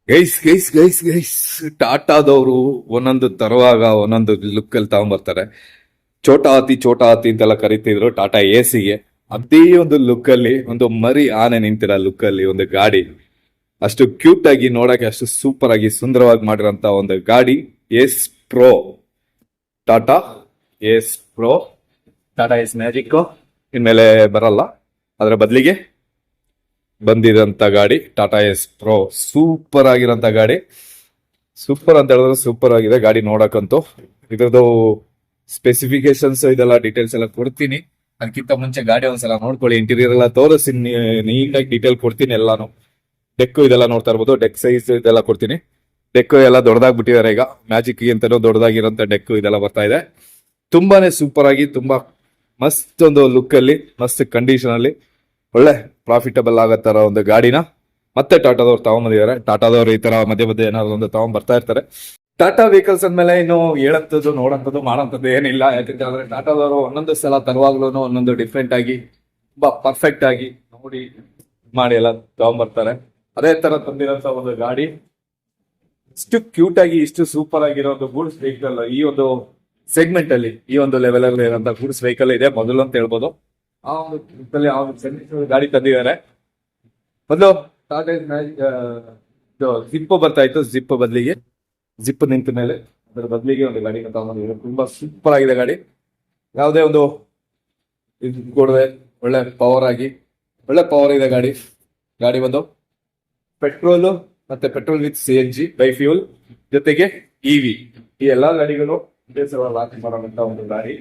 Guys guys guys guys ಟಾಟಾದವರು ಒಂದೊಂದು ತರುವಾಗ ಒಂದೊಂದು look ಅಲ್ಲಿ ತಗೊಂಡ್ಬರ್ತಾರೆ. ಚೋಟಾ ಹಾತಿ ಅಂತೆಲ್ಲ ಕರಿತಿದ್ರು ಟಾಟಾ ಎಸಿಗೆ. ಅದೇ ಒಂದು ಲುಕ್ ಅಲ್ಲಿ ಒಂದು ಮರಿ ಆನೆ ನಿಂತಿರೋ ಲುಕ್ ಅಲ್ಲಿ ಒಂದು ಗಾಡಿ, ಅಷ್ಟು ಕ್ಯೂಟ್ ಆಗಿ ನೋಡಕ್ಕೆ ಅಷ್ಟು ಸೂಪರ್ ಆಗಿ ಸುಂದರವಾಗಿ ಮಾಡಿರೋಂತ ಒಂದು ಗಾಡಿ Ace Pro. Tata Ace Pro, Tata Ace Magic ಇನ್ಮೇಲೆ ಬರಲ್ಲ, ಅದರ ಬದಲಿಗೆ ಬಂದಿರೋಂಥ ಗಾಡಿ ಟಾಟಾ ಎಸ್ ಪ್ರೋ. ಸೂಪರ್ ಆಗಿರೋಂಥ ಗಾಡಿ, ಸೂಪರ್ ಅಂತ ಹೇಳಿದ್ರೆ ಸೂಪರ್ ಆಗಿದೆ ಗಾಡಿ ನೋಡಕ್ಕಂತೂ. ಇದ್ರದ್ದು ಸ್ಪೆಸಿಫಿಕೇಶನ್ಸ್ ಇದೆಲ್ಲ ಡೀಟೇಲ್ಸ್ ಎಲ್ಲ ಕೊಡ್ತೀನಿ. ಅದಕ್ಕಿಂತ ಮುಂಚೆ ಗಾಡಿ ಒಂದ್ಸಲ ನೋಡ್ಕೊಳ್ಳಿ, ಇಂಟೀರಿಯರ್ ಎಲ್ಲ ತೋರಿಸಿ ನೀಟಾಗಿ ಡೀಟೇಲ್ ಕೊಡ್ತೀನಿ ಎಲ್ಲಾನು. ಡೆಕ್ ಇದೆಲ್ಲ ನೋಡ್ತಾ ಇರ್ಬೋದು, ಡೆಕ್ ಸೈಜ್ ಇದೆಲ್ಲ ಕೊಡ್ತೀನಿ. ಡೆಕ್ ಎಲ್ಲ ದೊಡ್ಡದಾಗ್ಬಿಟ್ಟಿದ್ದಾರೆ ಈಗ, ಮ್ಯಾಜಿಕ್ ಅಂತಲೂ ದೊಡ್ಡದಾಗಿರೋಂಥ ಡೆಕ್ ಇದೆಲ್ಲ ಬರ್ತಾ ಇದೆ. ತುಂಬಾನೇ ಸೂಪರ್ ಆಗಿ, ತುಂಬಾ ಮಸ್ತ್ ಒಂದು ಲುಕ್ ಅಲ್ಲಿ, ಮಸ್ತ್ ಕಂಡೀಷನ್ ಅಲ್ಲಿ, ಒಳ್ಳೆ ಪ್ರಾಫಿಟಬಲ್ ಆಗೋ ತರ ಒಂದು ಗಾಡಿನ ಮತ್ತೆ ಟಾಟಾದವ್ರು ತಗೊಂಡ್ಬಂದಿದ್ದಾರೆ. ಟಾಟಾದವ್ರು ಈ ತರ ಮಧ್ಯೆ ಮಧ್ಯೆ ಏನಾದ್ರು ಒಂದು ತಗೊಂಡ್ ಬರ್ತಾ ಇರ್ತಾರೆ. ಟಾಟಾ ವೆಹಿಕಲ್ಸ್ ಅಂದ್ಮೇಲೆ ಇನ್ನು ಹೇಳಂತದ್ದು ನೋಡಂತದ್ದು ಮಾಡೋಂಥದ್ದು ಏನಿಲ್ಲ. ಯಾಕಂದ್ರೆ ಟಾಟಾದವರು ಒಂದೊಂದು ಸಲ ತರುವಾಗ್ಲೂ ಒಂದೊಂದು ಡಿಫ್ರೆಂಟ್ ಆಗಿ, ತುಂಬಾ ಪರ್ಫೆಕ್ಟ್ ಆಗಿ ನೋಡಿ ಮಾಡಿ ಎಲ್ಲ ತಗೊಂಡ್ಬರ್ತಾರೆ. ಅದೇ ತರ ತಂದಿರೋಂಥ ಒಂದು ಗಾಡಿ, ಇಷ್ಟು ಕ್ಯೂಟ್ ಆಗಿ, ಇಷ್ಟು ಸೂಪರ್ ಆಗಿರೋ ಒಂದು ಗೂಡ್ಸ್ ವೆಹಿಕಲ್ ಈ ಒಂದು ಸೆಗ್ಮೆಂಟ್ ಅಲ್ಲಿ, ಈ ಒಂದು ಲೆವೆಲ್ ಅಲ್ಲಿ ಇರೋಂಥ ಗೂಡ್ಸ್ ವೆಹಿಕಲ್ ಇದೆ ಮೊದಲು ಅಂತ ಹೇಳ್ಬೋದು. ಆ ಒಂದು ಗಾಡಿ ತಂದಿದ್ದಾರೆ. ಮೊದಲು ಟಾಟಾ ಜಿಪ್ ಬರ್ತಾ ಇತ್ತು, ಜಿಪ್ ಬದಲಿಗೆ ಜಿಪ್ ನಿಂತ ಮೇಲೆ ಅದರ ಬದಲಿಗೆ ಒಂದು ಗಾಡಿ ತಗೊಂಡಿದ್ದಾರೆ. ತುಂಬಾ ಸೂಪರ್ ಆಗಿದೆ ಗಾಡಿ, ಯಾವುದೇ ಒಂದು ಇದು ಕೊಡದೆ ಒಳ್ಳೆ ಪವರ್ ಆಗಿ, ಒಳ್ಳೆ ಪವರ್ ಇದೆ ಗಾಡಿ. ಗಾಡಿ ಒಂದು ಪೆಟ್ರೋಲ್ ಮತ್ತೆ petrol with CNG by fuel ಜೊತೆಗೆ ಇವಿ, ಈ ಎಲ್ಲಾ ಗಾಡಿಗಳು ಲಾಂಚ್ ಮಾಡುವಂತ ಒಂದು ಗಾಡಿ.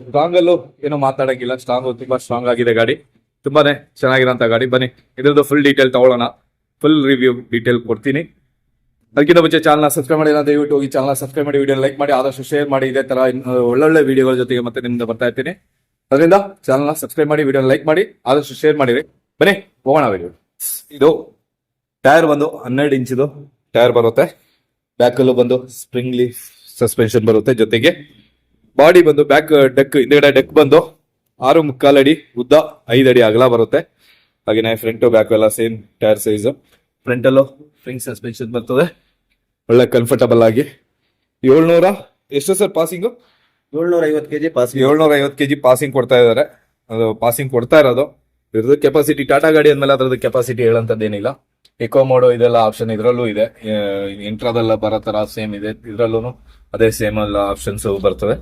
ಸ್ಟ್ರಾಂಗ್ ಅಲ್ಲೂ ಏನೋ ಮಾತಾಡಂಗಿಲ್ಲ, ಸ್ಟ್ರಾಂಗ್ ತುಂಬಾ ಸ್ಟ್ರಾಂಗ್ ಆಗಿದೆ ಗಾಡಿ, ತುಂಬಾನೇ ಚೆನ್ನಾಗಿರೋಂಥ ಗಾಡಿ. ಬನ್ನಿ ಇದ್ರದ್ದು ಫುಲ್ ಡೀಟೇಲ್ ತಗೊಳ್ಳೋಣ, ಫುಲ್ ರಿವ್ಯೂ ಡೀಟೇಲ್ ಕೊಡ್ತೀನಿ. ಅದಕ್ಕಿಂತ ಮುಂಚೆ ಚಾನಲ್ ಸಬ್ಸ್ಕ್ರೈಬ್ ಮಾಡಿ, ದಯವಿಟ್ಟು ಹೋಗಿ ಚಾನಲ್ ಸಬ್ಸ್ಕ್ರೈಬ್ ಮಾಡಿ, ವಿಡಿಯೋ ಲೈಕ್ ಮಾಡಿ, ಆದಷ್ಟು ಶೇರ್ ಮಾಡಿ. ಇದೇ ತರ ಒಳ್ಳೊಳ್ಳೆ ವಿಡಿಯೋಗಳ ಜೊತೆಗೆ ಮತ್ತೆ ನಿಮ್ಮಿಂದ ಬರ್ತಾ ಇರ್ತೀನಿ. ಅದರಿಂದ ಚಾನಲ್ನ ಸಬ್ಸ್ಕ್ರೈಬ್ ಮಾಡಿ, ವಿಡಿಯೋ ಲೈಕ್ ಮಾಡಿ, ಆದಷ್ಟು ಶೇರ್ ಮಾಡಿರಿ. ಬನ್ನಿ ಹೋಗೋಣ ವಿಡಿಯೋ. ಇದು ಟೈರ್ ಬಂದು 12 ಇಂಚಿದು ಟೈರ್ ಬರುತ್ತೆ. ಬ್ಯಾಕಲ್ಲೂ ಬಂದು ಸ್ಪ್ರಿಂಗ್ಲಿ ಸಸ್ಪೆನ್ಷನ್ ಬರುತ್ತೆ. ಜೊತೆಗೆ ಬಾಡಿ ಬಂದು ಬ್ಯಾಕ್ ಡೆಕ್, ಹಿಂದ್ಗಡೆ ಡೆಕ್ ಬಂದು 6.25 ಅಡಿ ಉದ್ದ, 5 ಅಡಿ ಅಗಲ ಬರುತ್ತೆ. ಹಾಗೆಯೇ ಫ್ರಂಟು ಬ್ಯಾಕ್ ಎಲ್ಲ ಸೇಮ್ ಟೈರ್ ಸೈಜ್. ಫ್ರಂಟಲ್ಲೂ ಸ್ಪ್ರಿಂಗ್ ಸಸ್ಪೆನ್ಷನ್ ಬರ್ತದೆ, ಒಳ್ಳೆ ಕಂಫರ್ಟಬಲ್ ಆಗಿ. 700 ಎಷ್ಟು sir passing? 750 kg passing. 750 kg passing ಕೊಡ್ತಾ ಇದ್ದಾರೆ. ಅದು ಪಾಸಿಂಗ್ ಕೊಡ್ತಾ ಇರೋದು. ಇದ್ರದ್ದು ಕೆಪಾಸಿಟಿ, ಟಾಟಾ ಗಾಡಿ ಅಂದ್ಮೇಲೆ ಅದ್ರದ್ದು ಕೆಪಾಸಿಟಿ ಹೇಳಂತದ್ದೇನಿಲ್ಲ. ಎಕೋ ಮೋಡೋ ಇದೆಲ್ಲ ಆಪ್ಷನ್ ಇದ್ರಲ್ಲೂ ಇದೆ, ಇಂಟ್ರಾದೆಲ್ಲ ಬರೋ ತರ ಸೇಮ್ ಇದೆ. ಇದ್ರಲ್ಲೂ ಅದೇ ಸೇಮ್ ಎಲ್ಲ ಆಪ್ಷನ್ಸ್ ಬರ್ತವೆ.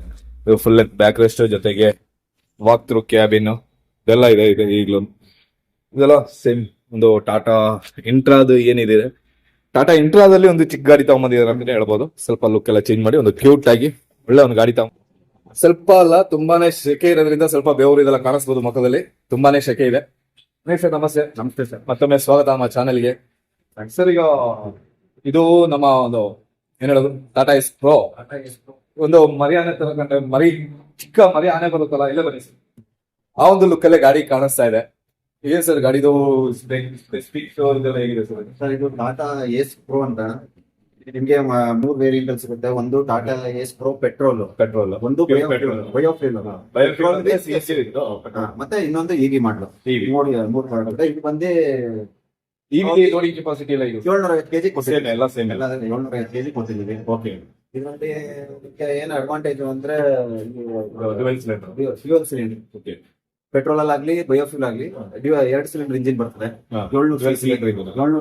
ಇದು ಫುಲ್ ಲೆಂತ್ ಬ್ಯಾಕ್ ರೆಸ್ಟ್ ಜೊತೆಗೆ ವಾಕ್ ಥ್ರೂ ಕ್ಯಾಬಿನ್ ಇದೆಲ್ಲ ಇದೆ. ಈಗಲೂ ಇದೆಲ್ಲ ಸೇಮ್ ಒಂದು ಟಾಟಾ ಇಂಟ್ರಾದು ಏನಿದೆ, ಟಾಟಾ ಇಂಟ್ರಾದಲ್ಲಿ ಒಂದು ಚಿಕ್ಕ ಗಾಡಿ ತಗೊಂಬಂದಿದ್ದಾರೆ ಅಂತ ಹೇಳ್ಬೋದು. ಸ್ವಲ್ಪ ಲುಕ್ ಎಲ್ಲ ಚೇಂಜ್ ಮಾಡಿ ಒಂದು ಕ್ಯೂಟ್ ಆಗಿ ಒಳ್ಳೆ ಒಂದು ಗಾಡಿ ಸ್ವಲ್ಪ ಅಲ್ಲ, ತುಂಬಾನೇ ಶೆಕೆ ಇರೋದ್ರಿಂದ ಸ್ವಲ್ಪ ಬೆವರು ಇದೆಲ್ಲ ಕಾಣಿಸ್ಬೋದು ಮುಖದಲ್ಲಿ, ತುಂಬಾನೇ ಶೆಕೆ ಇದೆ. ಸರ್ ನಮಸ್ತೆ. ನಮಸ್ತೆ ಸರ್. ಮತ್ತೊಮ್ಮೆ ಸ್ವಾಗತ ನಮ್ಮ ಚಾನೆಲ್ಗೆ. ಸರ್ ಈಗ ಇದು ನಮ್ಮ ಒಂದು ಏನ್ ಹೇಳೋದು, ಟಾಟಾ ಎಸ್ ಪ್ರೋ. ಒಂದು ಮರಿ ಆನೆ ತರ ಕಂಡ್ರೆ, ಮರಿ ಚಿಕ್ಕ ಮರಿ ಆನೆ ಬರುತ್ತಲ್ಲ, ಇಲ್ಲೇ ಬನ್ನಿ ಸರ್. ಆ ಒಂದು ಲುಕ್ ಅಲ್ಲೇ ಗಾಡಿ ಕಾಣಿಸ್ತಾ ಇದೆ. ಏನ್ ಸರ್ ಗಾಡಿದು ಸ್ಪೀಕ್ ಇದೆಲ್ಲ ಹೇಗಿದೆ ಸರ್? ಸರ್ ಇದು ಟಾಟಾ ಎಸ್ ಪ್ರೋ ಅಂತ ನಿಮ್ಗೆ 3 ವೇರಿಯಂಟ್ ಸಿಗುತ್ತೆ. ಒಂದು ಟಾಟಾ ಎಸ್ ಪ್ರೋ ಪೆಟ್ರೋಲ್, ಒಂದು ಬಯೋಫ್ಯೂಲ್, ಮತ್ತೆ ಇನ್ನೊಂದು ಇವಿ ಮಾಡಲು. ಮೂರು ಪ್ರಾಡಕ್ಟ್. ಇದು ಬಂದು ನೋಡಿ ಕೆಪಾಸಿಟಿ ಎಲ್ಲ 750 kg ಕೊಟ್ಟಿದ್ದೀವಿ. ಎಲ್ಲ ಸೇಮ್ 750 kg ಕೊಟ್ಟಿದ್ದೀವಿ. ಓಕೆ. ಇದರಲ್ಲಿ ಏನು ಅಡ್ವಾಂಟೇಜ್ ಅಂದ್ರೆ ಫ್ಯೂಯಲ್ ಸಿಲಿಂಡರ್, ಓಕೆ. ಪೆಟ್ರೋಲ್ ಅಲ್ಲಾಗ್ಲಿ ಬಯೋಫ್ಯೂಲ್ ಆಗ್ಲಿ 2 ಸಿಲಿಂಡರ್ ಇಂಜಿನ್ ಬರ್ತದೆ. 700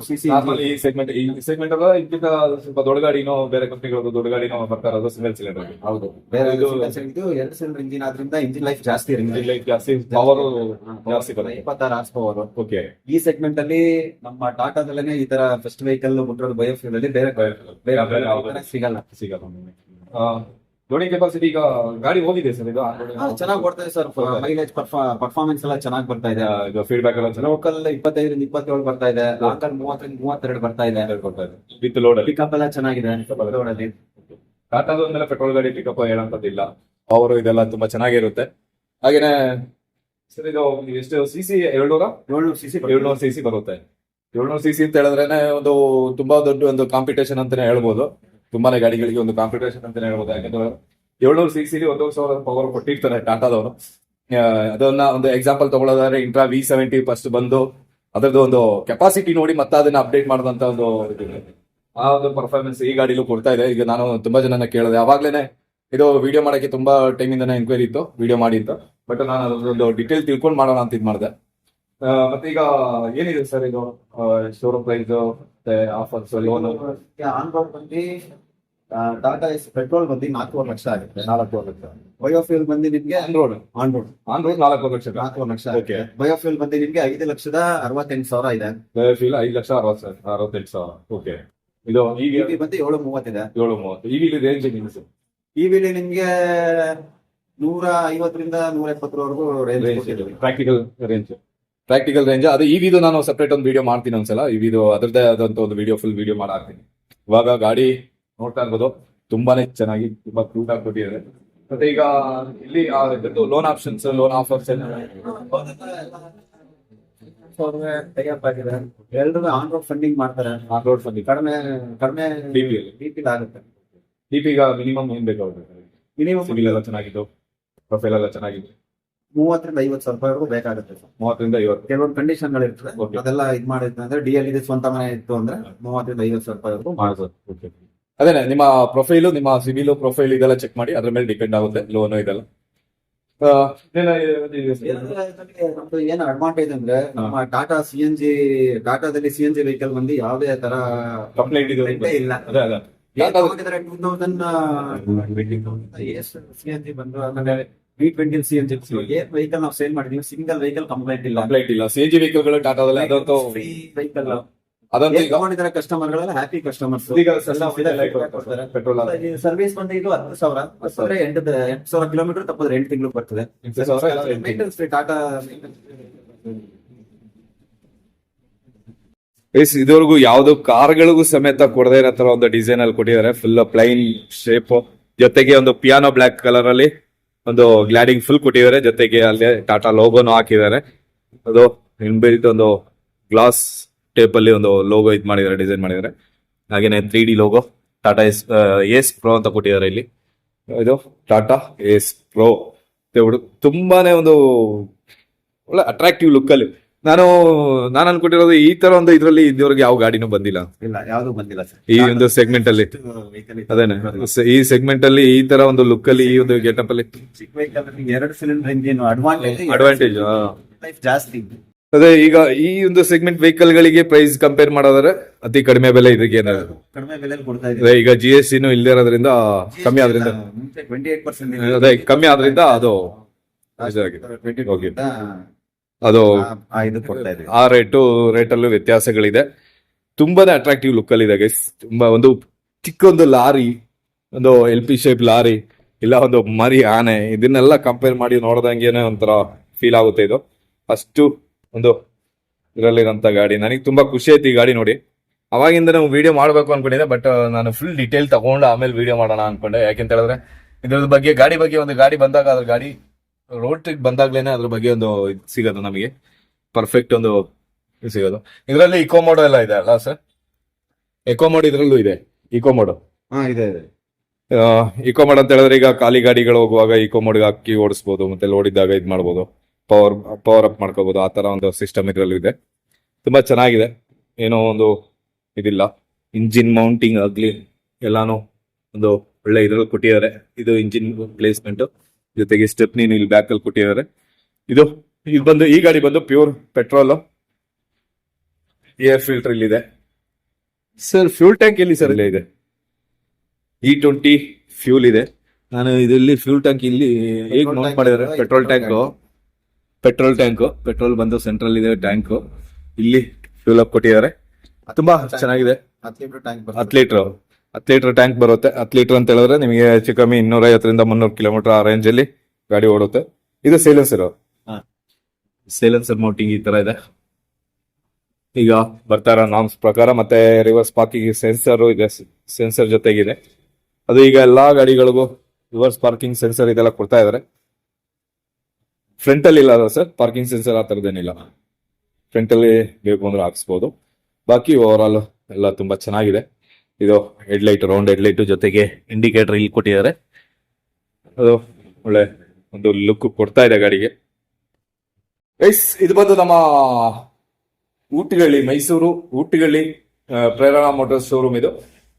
cc. ಈ ಸೆಗ್ಮೆಂಟ್ ಅಲ್ಲ, ಇದಕ್ಕಿಂತ ಸ್ವಲ್ಪ ದೊಡ್ಡ ಗಾಡಿನೋ, ಬೇರೆ ಕಂಪನಿಗಳದ್ದು ದೊಡ್ಡ ಗಾಡಿನೋ ಬರ್ತಾ ಇರೋದು ಸಿಂಗಲ್ ಸಿಲಿಂಡರ್. ಹೌದು, ಬೇರೆ ಇದು 2 ಸಿಲಿಂಡರ್ ಇಂಜಿನ್ ಆದ್ರಿಂದ ಇಂಜಿನ್ ಲೈಫ್ ಜಾಸ್ತಿ ಇರುತ್ತೆ, ಜಾಸ್ತಿ ಪವರ್ ಜಾಸ್ತಿ ಬರುತ್ತೆ, 26 ಹಾರ್ಸ್ ಪವರ್. ಓಕೆ. ಈ ಸೆಗ್ಮೆಂಟ್ ಅಲ್ಲಿ ನಮ್ಮ ಟಾಟಾದಲ್ಲೇ ಈ ತರ ಫಸ್ಟ್ ವೆಹಿಕಲ್ ಬಿಟ್ಟಿರೋದು ಬಯೋಫ್ಯೂಲ್ ಅಲ್ಲಿ, ಬೇರೆ ಸಿಗಲ್ಲ. ಲೋಡಿಂಗ್ ಕೆಪಾಸಿಟಿ ಈಗ ಗಾಡಿ ಹೋಗಿದೆ ಸರ್, ಇದು ಚೆನ್ನಾಗಿ ಕೊಡ್ತಾ ಇದೆ ಸರ್. ಮೈಲೇಜ್ ಪರ್ಫಾರ್ಮೆನ್ಸ್ ಎಲ್ಲ ಚೆನ್ನಾಗಿ ಬರ್ತಾ ಇದೆ. ಫೀಡ್ಬ್ಯಾಕ್ ಎಲ್ಲ ಚೆನ್ನಾಗಿ. ಲೋಕಲ್ 25-27 ಬರ್ತಾ ಇದೆ, ಲಾಕಲ್ 30-32 ಬರ್ತಾ ಇದೆ. ವಿತ್ ಲೋಡ್ ಪಿಕಪ್ ಎಲ್ಲ ಚೆನ್ನಾಗಿದೆ ಲೋಡ್ ಅಲ್ಲಿ. ಟಾಟಾದ ಮೇಲೆ ಪೆಟ್ರೋಲ್ ಗಾಡಿ ಪಿಕಪ್ ಹೇಳಂತದಿಲ್ಲ, ಅವರು ಇದೆಲ್ಲ ತುಂಬಾ ಚೆನ್ನಾಗಿರುತ್ತೆ. ಹಾಗೇನೆ ಸರ್ ಇದು ಎಷ್ಟು ಸಿಸಿ? 700 cc ಬರುತ್ತೆ. 700 cc ಅಂತ ಹೇಳಿದ್ರೆ ಒಂದು ತುಂಬಾ ದೊಡ್ಡ ಒಂದು ಕಾಂಪಿಟೇಷನ್ ಅಂತಾನೆ ಹೇಳ್ಬೋದು. ತುಂಬಾನೇ ಗಾಡಿಗಳಿಗೆ ಒಂದು ಕಾಂಪಿಟೇಷನ್ ಅಂತಾನೆ ಹೇಳ್ಬೋದು. ಯಾಕಂದ್ರೆ 700 cc 1,000 ಪವರ್ ಕೊಟ್ಟಿರ್ತಾರೆ ಟಾಟಾದವರು. ಅದನ್ನ ಒಂದು ಎಕ್ಸಾಂಪಲ್ ತಗೊಳ್ಳೋದಾದ್ರೆ ಇಂಟ್ರಾ V70 ಫಸ್ಟ್ ಬಂದು ಅದರದ್ದು ಒಂದು ಕೆಪಾಸಿಟಿ ನೋಡಿ ಮತ್ತೆ ಅದನ್ನ ಅಪ್ಡೇಟ್ ಮಾಡಿದಂತ ಒಂದು ಇದಿದೆ. ಆ ಒಂದು ಪರ್ಫಾರ್ಮೆನ್ಸ್ ಈ ಗಾಡಿಲೂ ಕೊಡ್ತಾ ಇದೆ. ಈಗ ನಾನು ತುಂಬಾ ಜನನ ಕೇಳಿದೆ, ಅವಾಗ್ಲೇನೆ ಇದು ವಿಡಿಯೋ ಮಾಡಕ್ಕೆ ತುಂಬಾ ಟೈಮ್ ಇಂದಾನೆ ಎಂಕ್ವೈರಿ ಇತ್ತು ವಿಡಿಯೋ ಮಾಡಿ ಅಂತ, ಬಟ್ ನಾನು ಅದೊಂದು ಡೀಟೇಲ್ ತಿಳ್ಕೊಂಡು ಮಾಡೋಣ ಅಂತ ಇದು ಮಾಡಿದೆ. ಮತ್ತೆ ಈಗ ಏನಿದೆ ಸರ್ ಇದು ಶೋರೂಮ್ ಪ್ರೈಸ್ ಮತ್ತೆ ಆಫರ್ಸ್ ಲೋನ್? ಆನ್ ರೋಡ್ ಬಂದು ಟಾಟಾ ಎಸ್ ಪೆಟ್ರೋಲ್ ಬಂದು 4 ಲಕ್ಷ ಆಗುತ್ತೆ. 4 ಲಕ್ಷ. ಬಯೋಫ್ಯೂಲ್ ಬಂದು ನಿಮ್ಗೆ on road on road 4 lakh. 4 lakh Okay. Biofuel ಬಂದು ನಿಮ್ಗೆ 5,68,000 ಇದೆ. ಫೀಲ್ 5,60,68,000. ಓಕೆ. ಇದು ಈಗ EV ಬಂದು 730 ಇದೆ. 730. ಈಗ ರೇಂಜ್ ಏನಿದೆ ಸರ್? EV ನಿಮ್ಗೆ 150ರಿಂದ 170 ರೇಂಜ್. ಪ್ರಾಕ್ಟಿಕಲ್ ರೇಂಜ್ ಅದು ಇವಿದು ನಾನು ಸೆಪರೇಟ್ ಒಂದು ವಿಡಿಯೋ ಮಾಡ್ತೀನಿ ಒಂದ್ಸಲ. ಇವಿದು ಅದರದ್ದೇ ಆದಂತ ಒಂದು ವಿಡಿಯೋ ಫುಲ್ ವಿಡಿಯೋ ಮಾಡಾಕ್ತೀನಿ. ಇವಾಗ ಗಾಡಿ ನೋಡ್ತಾ ಇರ್ಬೋದು, ತುಂಬಾನೇ ಚೆನ್ನಾಗಿ ತುಂಬಾ ಕ್ಯೂಟ್ ಆಗಿ ಕೊಟ್ಟಿದ್ದಾರೆ. ಮತ್ತೆ ಈಗ ಇಲ್ಲಿ ಲೋನ್ ಆಪ್ಷನ್ಸ್ ಲೋನ್ ಆಫರ್ಸ್ ಎಲ್ಲರೂ ಆನ್ ರೋಡ್ ಫಂಡಿಂಗ್ ಮಾಡ್ತಾರೆ. ಆನ್ ರೋಡ್ ಫಂಡಿಂಗ್ ಕಡಿಮೆ DP ಆಗುತ್ತೆ. ಈಗ ಮಿನಿಮಮ್ ಏನ್ ಬೇಕಾಗುತ್ತೆ? ಮಿನಿಮಮ್ ಸಿವಿಲ್ ಎಲ್ಲ ಚೆನ್ನಾಗಿದ್ದು, ಪ್ರೊಫೈಲ್ ಎಲ್ಲ ಚೆನ್ನಾಗಿದ್ದು 30ರಿಂದ 50,000 ರೂಪಾಯಿವರೆಗೂ ಬೇಕಾಗುತ್ತೆ. 30ರಿಂದ 50. ಕೆಲವೊಂದು ಕಂಡೀಷನ್ಗಳು ಇರ್ತದೆ. Okay. ಅದೆಲ್ಲ ಇದು ಮಾಡಿದ್ರೆ ಅಂದ್ರೆ DL ಇದೆ, ಸ್ವಂತ ಮನೆ ಇತ್ತು ಅಂದ್ರೆ 30ರಿಂದ 50,000 ರೂಪಾಯಿವರೆಗೂ Okay. ಅದೇನೆ ನಿಮ್ಮ ಪ್ರೊಫೈಲು, ನಿಮ್ಮ ಸಿವಿಲ್ ಪ್ರೊಫೈಲ್ ಇದೆಲ್ಲ ಚೆಕ್ ಮಾಡಿ ಅದ್ರ ಮೇಲೆ ಡಿಪೆಂಡ್ ಆಗುತ್ತೆ ಲೋನ್ ಇದೆಲ್ಲ. ನಮ್ದು ಏನು ಅಡ್ವಾಂಟೇಜ್ ಅಂದ್ರೆ ನಮ್ಮ ಟಾಟಾದಲ್ಲಿ CNG ವೆಹಿಕಲ್ ಬಂದು ಯಾವುದೇ ತರ ಕಂಪ್ಲೇಂಟ್ ಇಲ್ಲ. ಅದೇ 2020 CNG ಬಂದು ಆಮೇಲೆ V20 CNG ಏನ್ ವೆಹಿಕಲ್ ನಾವು ಸೇಲ್ ಮಾಡಿದೀವಿ, ಸಿಂಗಲ್ ವೆಹಿಕಲ್ ಕಂಪ್ಲೇಂಟ್ ಇಲ್ಲ. ಕಂಪ್ಲೇಂಟ್ ಇಲ್ಲ. CNG ವೆಹಿಕಲ್ಗಳು ಟಾಟಾದಲ್ಲಿ ಅದಂತೂ ಫ್ರೀ ವೆಹಿಕಲ್ ಅದಂತೂ ಈಗ ತಗೊಂಡಿದ್ದಾರೆ. ಕಸ್ಟಮರ್ಗಳೆಲ್ಲ ಹ್ಯಾಪಿ ಕಸ್ಟಮರ್ಸ್. ಈಗ ಪೆಟ್ರೋಲ್ ಸರ್ವಿಸ್ ಬಂದು ಇದು 10,000 8,000 ಕಿಲೋಮೀಟರ್ ತಪ್ಪದ್ರೆ 8 ತಿಂಗಳು ಬರ್ತದೆ. Maintenance free Tata. ಇದುವರೆಗೂ ಯಾವ್ದು ಕಾರ್ಗಳಿಗೂ ಸಮೇತ ಕೊಡದೇ ಇರೋ ತರ ಒಂದು ಡಿಸೈನ್ ಅಲ್ಲಿ ಕೊಟ್ಟಿದ್ದಾರೆ. ಫುಲ್ ಪ್ಲೈನ್ ಶೇಪ್ ಜೊತೆಗೆ ಒಂದು ಪಿಯಾನೋ ಬ್ಲಾಕ್ ಕಲರ್ ಅಲ್ಲಿ ಒಂದು ಗ್ಲಾಡಿಂಗ್ ಫುಲ್ ಕೊಟ್ಟಿದ್ದಾರೆ. ಜೊತೆಗೆ ಅಲ್ಲಿ ಟಾಟಾ ಲೋಗೋನು ಹಾಕಿದ್ದಾರೆ. ಅದು ಇನ್ಬಿಲ್ಟ್ ಒಂದು ಗ್ಲಾಸ್ ಟೇಪ್ ಅಲ್ಲಿ ಒಂದು ಲೋಗೋ ಇದು ಮಾಡಿದ್ದಾರೆ, ಡಿಸೈನ್ ಮಾಡಿದ್ದಾರೆ. ಹಾಗೇನೆ 3D ಲೋಗೋ ಟಾಟಾ ಏಸ್ ಪ್ರೋ ಅಂತ ಕೊಟ್ಟಿದ್ದಾರೆ ಇಲ್ಲಿ. ಇದು ಟಾಟಾ ಏಸ್ ಪ್ರೋ ತುಂಬಾನೇ ಒಂದು ಒಳ್ಳೆ ಅಟ್ರಾಕ್ಟಿವ್ ಲುಕ್ ಅಲ್ಲಿ. ನಾನು ಅನ್ಕೊಂಡಿರೋದು ಈ ತರ ಒಂದು ಇದ್ರಲ್ಲಿ ಇದುವರೆಗೆ ಯಾವ ಗಾಡಿನೂ ಬಂದಿಲ್ಲ. ಇಲ್ಲ, ಯಾವ್ದು ಬಂದಿಲ್ಲ ಸರ್ ಈ ಒಂದು ಸೆಗ್ಮೆಂಟ್ ಅಲ್ಲಿ. ಅದೇನೆ ಈ ಸೆಗ್ಮೆಂಟ್ ಅಲ್ಲಿ ಈ ತರ ಒಂದು ಲುಕ್ ಅಲ್ಲಿ, ಈ ಒಂದು ಗೆಟಪ್ ಅಲ್ಲಿ. ಚಿಕ್ಕ vehicle 2 cylinder engine advantage life ಜಾಸ್ತಿ. ಅದೇ ಈಗ ಈ ಒಂದು ಸೆಗ್ಮೆಂಟ್ ವೆಹಿಕಲ್ ಗಳಿಗೆ ಪ್ರೈಸ್ ಕಂಪೇರ್ ಮಾಡೋದಾದ್ರೆ ಅತಿ ಕಡಿಮೆ ಬೆಲೆ ಇದಕ್ಕೆ ಏನಾದ್ರು ಕಡಿಮೆ ಬೆಲೆಯಲ್ಲಿ ಕೊಡ್ತಾ ಅದೇ ಈಗ GST ಇಲ್ಲದೆ ಇರೋದ್ರಿಂದ ಕಮ್ಮಿ ಆದ್ರಿಂದ ಮುಂಚೆ 28% ಅದೇ ಕಮ್ಮಿ ಆದ್ರಿಂದ ಅದು ಇದಾಗಿದೆ. Okay. ಅದು ಇದು ಕೊಡ್ತಾ ಇದೆ. ಆ ರೇಟಲ್ಲೂ ವ್ಯತ್ಯಾಸಗಳಿದೆ. ತುಂಬಾನೇ ಅಟ್ರಾಕ್ಟಿವ್ ಲುಕ್ ಅಲ್ಲಿ ಇದೆ ಗೈಸ್. ತುಂಬಾ ಒಂದು ಚಿಕ್ಕೊಂದು ಲಾರಿ, ಒಂದು LP ಶೇಪ್ ಲಾರಿ, ಇಲ್ಲ ಒಂದು ಮರಿ ಆನೆ, ಇದನ್ನೆಲ್ಲ ಕಂಪೇರ್ ಮಾಡಿ ನೋಡ್ದಂಗೆನೆ ಒಂಥರ ಫೀಲ್ ಆಗುತ್ತೆ. ಇದು ಅಷ್ಟು ಒಂದು ಇದರಲ್ಲಿರೋಂಥ ಗಾಡಿ. ನನಗೆ ತುಂಬಾ ಖುಷಿ ಆಯ್ತು ಈ ಗಾಡಿ ನೋಡಿ. ಅವಾಗಿಂದ ನಾವು ವಿಡಿಯೋ ಮಾಡಬೇಕು ಅನ್ಕೊಂಡಿದ್ದೆ, ಬಟ್ ನಾನು ಫುಲ್ ಡೀಟೇಲ್ ತಗೊಂಡು ಆಮೇಲೆ ವಿಡಿಯೋ ಮಾಡೋಣ ಅನ್ಕೊಂಡೆ. ಯಾಕೆಂತ ಹೇಳಿದ್ರೆ ಇದ್ರ ಬಗ್ಗೆ ಒಂದು ಗಾಡಿ ಬಂದಾಗ ಅದ್ರ ಗಾಡಿ ರೋಡ್ ಟ್ರಿಪ್ ಬಂದಾಗ್ಲೇನೆ ಅದ್ರ ಬಗ್ಗೆ ಒಂದು ಇದು ಸಿಗೋದು ನಮಗೆ, ಪರ್ಫೆಕ್ಟ್ ಒಂದು ಇದು ಸಿಗೋದು. ಇದರಲ್ಲಿ ಇಕೋ ಮೋಡ್ ಎಲ್ಲ ಇದೆ ಅಲ್ಲ ಸರ್? ಎಕೋ ಮೋಡ್ ಇದ್ರಲ್ಲೂ ಇದೆ. ಇಕೋ ಮೋಡ್ ಇದೆ. ಇಕೋ ಮೋಡ್ ಅಂತ ಹೇಳಿದ್ರೆ ಈಗ ಖಾಲಿ ಗಾಡಿಗಳು ಹೋಗುವಾಗ ಇಕೋ ಮೋಡ್ಗೆ ಹಾಕಿ ಓಡಿಸ್ಬೋದು, ಮತ್ತೆ ಲೋಡ್ ಇದ್ದಾಗ ಇದು ಮಾಡ್ಬೋದು, ಪವರ್ ಅಪ್ ಮಾಡ್ಕೋಬಹುದು. ಆ ತರ ಒಂದು ಸಿಸ್ಟಮ್ ಇದ್ರಲ್ಲೂ ಇದೆ. ತುಂಬಾ ಚೆನ್ನಾಗಿದೆ. ಏನೋ ಒಂದು ಇದಿಲ್ಲ, ಇಂಜಿನ್ ಮೌಂಟಿಂಗ್ ಆಗ್ಲಿ ಎಲ್ಲಾನು ಒಂದು ಒಳ್ಳೆ ಇದ್ರಲ್ಲಿ ಕೊಟ್ಟಿದ್ದಾರೆ. ಇದು ಇಂಜಿನ್ ಪ್ಲೇಸ್ಮೆಂಟ್ ಜೊತೆಗೆ ಸ್ಟೆಪ್ನಿ ಇಲ್ಲಿ ಬ್ಯಾಕ್ ಅಲ್ಲಿ ಕೊಟ್ಟಿದ್ದಾರೆ. ಇದು ಬಂದು ಈ ಗಾಡಿ ಬಂದು ಪ್ಯೂರ್ ಪೆಟ್ರೋಲ್, ಏರ್ ಫಿಲ್ಟರ್ ಇಲ್ಲಿದೆ ಸರ್. ಫ್ಯೂಲ್ ಟ್ಯಾಂಕ್ ಎಲ್ಲಿ ಸರ್? ಇಲ್ಲೇ ಇದೆ. E20 ಫ್ಯೂಲ್ ಇದೆ. ನಾನು ಇದರಲ್ಲಿ ಫ್ಯೂಲ್ ಟ್ಯಾಂಕ್ ಇಲ್ಲಿ ಹೇಗೆ ನೋಟ್ ಮಾಡಿದ್ದಾರೆ. ಪೆಟ್ರೋಲ್ ಟ್ಯಾಂಕ್ ಬಂದು ಸೆಂಟ್ರಲ್ ಇದೆ ಟ್ಯಾಂಕ್. ಇಲ್ಲಿ ಫ್ಯೂಲ್ ಅಪ್ ಕೊಟ್ಟಿದ್ದಾರೆ. ತುಂಬಾ ಚೆನ್ನಾಗಿದೆ. 10 ಲೀಟರ್ ಟ್ಯಾಂಕ್ ಬರುತ್ತೆ. 10 ಲೀಟರ್ ಅಂತ ಹೇಳಿದ್ರೆ ನಿಮಗೆ ಹೆಚ್ಚು ಕಮ್ಮಿ 250ರಿಂದ 300 ಕಿಲೋಮೀಟರ್ ಆ ರೇಂಜ್ ಅಲ್ಲಿ ಗಾಡಿ ಓಡುತ್ತೆ. ಇದು ಸೈಲೆನ್ಸರ್ ಮೌಂಟಿಂಗ್ ಈ ತರ ಇದೆ. ಈಗ ಬರ್ತಾ ಇರೋ ನಾರ್ಮ್ಸ್ ಪ್ರಕಾರ, ಮತ್ತೆ ರಿವರ್ಸ್ ಪಾರ್ಕಿಂಗ್ ಸೆನ್ಸರ್ ಇದೆ, ಸೆನ್ಸರ್ ಜೊತೆಗಿದೆ. ಅದು ಈಗ ಎಲ್ಲಾ ಗಾಡಿಗಳಿಗೂ ರಿವರ್ಸ್ ಪಾರ್ಕಿಂಗ್ ಸೆನ್ಸರ್ ಇದೆಲ್ಲ ಕೊಡ್ತಾ ಇದಾರೆ. ಫ್ರಂಟ್ ಅಲ್ಲಿ ಇಲ್ಲ ಸರ್ ಪಾರ್ಕಿಂಗ್ ಸೆನ್ಸರ್, ಆ ತರದೇನಿಲ್ಲ. ಫ್ರಂಟ್ ಅಲ್ಲಿ ಬೇಕು ಅಂದ್ರೆ ಹಾಕ್ಸ್ಬೋದು. ಬಾಕಿ ಓವರ್ ಆಲ್ ಎಲ್ಲ ತುಂಬಾ ಚೆನ್ನಾಗಿದೆ. ಇದು ಹೆಡ್ಲೈಟ್, ರೌಂಡ್ ಹೆಡ್ಲೈಟ್ ಜೊತೆಗೆ ಇಂಡಿಕೇಟರ್ ಇಲ್ಲಿ ಕೊಟ್ಟಿದ್ದಾರೆ. ಅದು ಒಳ್ಳೆ ಒಂದು ಲುಕ್ ಕೊಡ್ತಾ ಇದೆ ಗಾಡಿಗೆ. ಇದು ಬಂದು ನಮ್ಮ ಊಟಿಗಳ್ಳಿ ಮೈಸೂರು ಊಟಿಗಳ್ಳಿ ಪ್ರೇರಣಾ ಮೋಟಾರ್ಸ್ ಶೋರೂಮ್ ಇದು.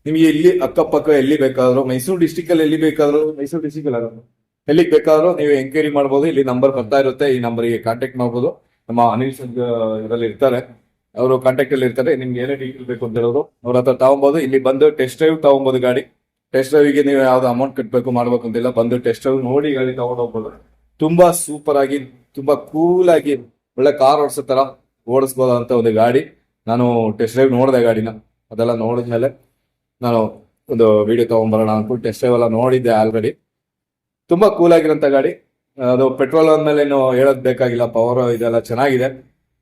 ನಿಮಗೆ ಇಲ್ಲಿ ಅಕ್ಕಪಕ್ಕ ಎಲ್ಲಿ ಬೇಕಾದ್ರೂ ಮೈಸೂರು ಡಿಸ್ಟಿಕ್ ಅಲ್ಲಿ ಎಲ್ಲಿ ಬೇಕಾದ್ರೂ ಮೈಸೂರು ಡಿಸ್ಟಿಕ್ ಅಲ್ಲಿ ಎಲ್ಲಿಗೆ ಬೇಕಾದ್ರೂ ನೀವು ಎಂಕ್ವೈರಿ ಮಾಡ್ಬೋದು. ಇಲ್ಲಿ ನಂಬರ್ ಬರ್ತಾ ಇರುತ್ತೆ, ಈ ನಂಬರ್ಗೆ ಕಾಂಟ್ಯಾಕ್ಟ್ ಮಾಡ್ಬೋದು. ನಮ್ಮ ಅನಿಲ್ ಸಂಘ ಇದರಲ್ಲಿ ಇರ್ತಾರೆ, ಅವರು ಕಾಂಟ್ಯಾಕ್ಟ್ ಅಲ್ಲಿ ಇರ್ತಾರೆ. ನಿಮ್ಗೆ ಏನೇ ಡೀಟೇಲ್ ಬೇಕು ಅಂತ ಹೇಳೋರು ಅವ್ರ ಹತ್ರ ತಗೊಬೋದು. ಇಲ್ಲಿ ಬಂದು ಟೆಸ್ಟ್ ಡ್ರೈವ್ ತಗೊಬೋದು ಗಾಡಿ. ಟೆಸ್ಟ್ ಡ್ರೈವ್ಗೆ ನೀವು ಯಾವ್ದು ಅಮೌಂಟ್ ಕಟ್ಟಬೇಕು ಮಾಡ್ಬೇಕು ಅಂತಿಲ್ಲ, ಬಂದು ಟೆಸ್ಟ್ ಡ್ರೈವ್ ನೋಡಿ ಗಾಡಿ ತಗೊಂಡು ಹೋಗ್ಬೋದು. ತುಂಬಾ ಸೂಪರ್ ಆಗಿ ತುಂಬಾ ಕೂಲ್ ಆಗಿ ಒಳ್ಳೆ ಕಾರ್ ಓಡಿಸೋ ತರ ಓಡಿಸ್ಬೋದಂತ ಒಂದು ಗಾಡಿ. ನಾನು ಟೆಸ್ಟ್ ಡ್ರೈವ್ ನೋಡಿದೆ ಗಾಡಿನ, ಅದೆಲ್ಲ ನೋಡಿದ್ಮೇಲೆ ನಾನು ಒಂದು ವಿಡಿಯೋ ತಗೊಂಡ್ಬರೋಣ ಅನ್ಕೊಂಡು ಟೆಸ್ಟ್ ಡ್ರೈವ್ ಎಲ್ಲ ನೋಡಿದ್ದೆ ಆಲ್ರೆಡಿ. ತುಂಬಾ ಕೂಲ್ ಆಗಿರೋಂಥ ಗಾಡಿ. ಅದು ಪೆಟ್ರೋಲ್ ಅಂದ್ಮೇಲೆ ಏನು ಹೇಳೋದ್ ಬೇಕಾಗಿಲ್ಲ, ಪವರ್ ಇದೆಲ್ಲ ಚೆನ್ನಾಗಿದೆ.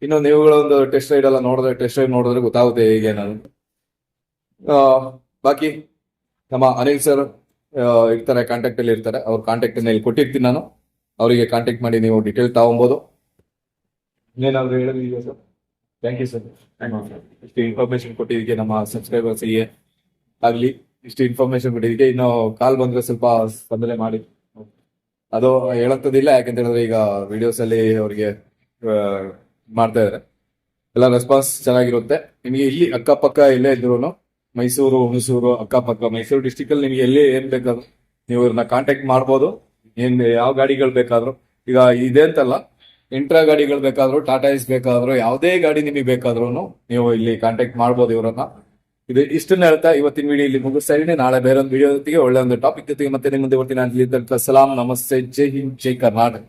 ಇನ್ನು ನೀವುಗಳ ಒಂದು ಟೆಸ್ಟ್ ಡ್ರೈವ್ ನೋಡಿದ್ರೆ ಗೊತ್ತಾಗುತ್ತೆ ಹೇಗೆ ನಾನು. ಬಾಕಿ ನಮ್ಮ ಅನಿಲ್ ಸರ್ ಇರ್ತಾರೆ, ಕಾಂಟ್ಯಾಕ್ಟ್ ಅಲ್ಲಿ ಇರ್ತಾರೆ. ಅವ್ರ ಕಾಂಟ್ಯಾಕ್ಟ್ ಅನ್ನ ಇಲ್ಲಿ ಕೊಟ್ಟಿರ್ತೀನಿ ನಾನು, ಅವರಿಗೆ ಕಾಂಟ್ಯಾಕ್ಟ್ ಮಾಡಿ ನೀವು ಡೀಟೇಲ್ ತಗೊಬೋದು. ಇನ್ನೇನಾದ್ರು ಹೇಳಿದೀವಿ ಸರ್? Thank you sir. ಇಷ್ಟು ಇನ್ಫಾರ್ಮೇಶನ್ ಕೊಟ್ಟಿದ್ದಕ್ಕೆ ನಮ್ಮ ಸಬ್ಸ್ಕ್ರೈಬರ್ಸ್ಗೆ ಆಗ್ಲಿ, ಇಷ್ಟು ಇನ್ಫಾರ್ಮೇಶನ್ ಕೊಟ್ಟಿದ್ದಕ್ಕೆ. ಇನ್ನು ಕಾಲ್ ಬಂದ್ರೆ ಸ್ವಲ್ಪ ತೊಂದರೆ ಮಾಡಿ, ಅದು ಹೇಳತ್ತದಿಲ್ಲ. ಯಾಕಂತ ಹೇಳಿದ್ರೆ ಈಗ ವಿಡಿಯೋಸ್ ಅಲ್ಲಿ ಅವ್ರಿಗೆ ಮಾಡ್ತಾ ಇದಾರೆ, ಎಲ್ಲ ರೆಸ್ಪಾನ್ಸ್ ಚೆನ್ನಾಗಿರುತ್ತೆ. ನಿಮಗೆ ಇಲ್ಲಿ ಅಕ್ಕಪಕ್ಕ ಎಲ್ಲೇ ಇದ್ರು ಮೈಸೂರು ಹುಣಸೂರು ಅಕ್ಕಪಕ್ಕ ಮೈಸೂರು ಡಿಸ್ಟಿಕ್ ಅಲ್ಲಿ ನಿಮಗೆ ಎಲ್ಲಿ ಏನ್ ಬೇಕಾದ್ರೂ ನೀವು ಇವ್ರನ್ನ ಕಾಂಟ್ಯಾಕ್ಟ್ ಮಾಡ್ಬೋದು. ಏನ್ ಯಾವ ಗಾಡಿಗಳು ಬೇಕಾದ್ರೂ, ಈಗ ಇದೆ ಅಂತಲ್ಲ, ಇಂಟ್ರಾ ಗಾಡಿಗಳು ಬೇಕಾದ್ರು, ಟಾಟಾ ಎಸ್ ಬೇಕಾದ್ರು, ಯಾವುದೇ ಗಾಡಿ ನಿಮಗೆ ಬೇಕಾದ್ರೂ ನೀವು ಇಲ್ಲಿ ಕಾಂಟ್ಯಾಕ್ಟ್ ಮಾಡ್ಬೋದು ಇವ್ರನ್ನ. ಇದು ಇಷ್ಟನ್ನ ಹೇಳ್ತಾ ಇವತ್ತಿನ ವಿಡಿಯೋ ಇಲ್ಲಿ ಮುಗಿಸ್ತಾ ಇದೀನಿ. ನಾಳೆ ಬೇರೊಂದು ವಿಡಿಯೋ ಜೊತೆಗೆ ಒಳ್ಳೆ ಒಂದು ಟಾಪಿಕ್ ಜೊತೆಗೆ ಮತ್ತೆ ನಿಮ್ಮ ಮುಂದೆ ಬರ್ತೀನಿ. ಸಲಾಂ, ನಮಸ್ತೆ, ಜೈ ಹಿಂದ್, ಜೈ ಕರ್ನಾಟಕ.